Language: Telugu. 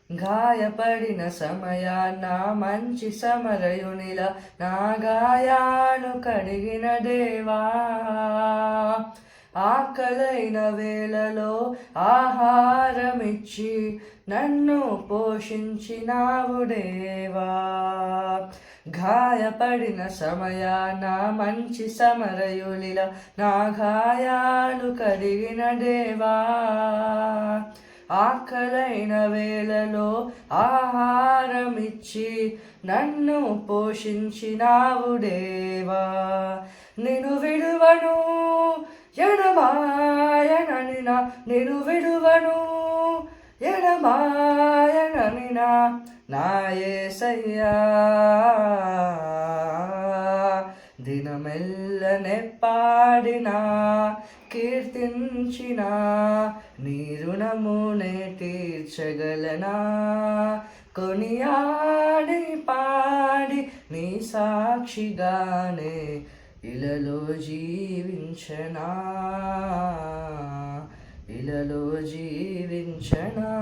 గాయపడిన సమయాన మంచి సమరయునిలా నా గాయాను కడిగిన దేవా, ఆకలైన వేళలో ఆహారమిచ్చి నన్ను పోషించినావు దేవా, గాయపడిన సమయాన మంచి సమరయులిలా నా గాయాలు కడిగిన దేవా, ఆకలైన వేళలో ఆహారమిచ్చి నన్ను పోషించినావు దేవా, నిన్ను విడువను ఎడమాయననినా, నిన్ను విడువను ఎడమాయననినా నా యేసయ్యా, దినమెల్లనే పాడినా కీర్తించిన నీ రుణమునే తీర్చగలనా, కొనియాడి పాడి నీ సాక్షిగానే ఇలలో జీవించనా, ఇలలో జీవించనా.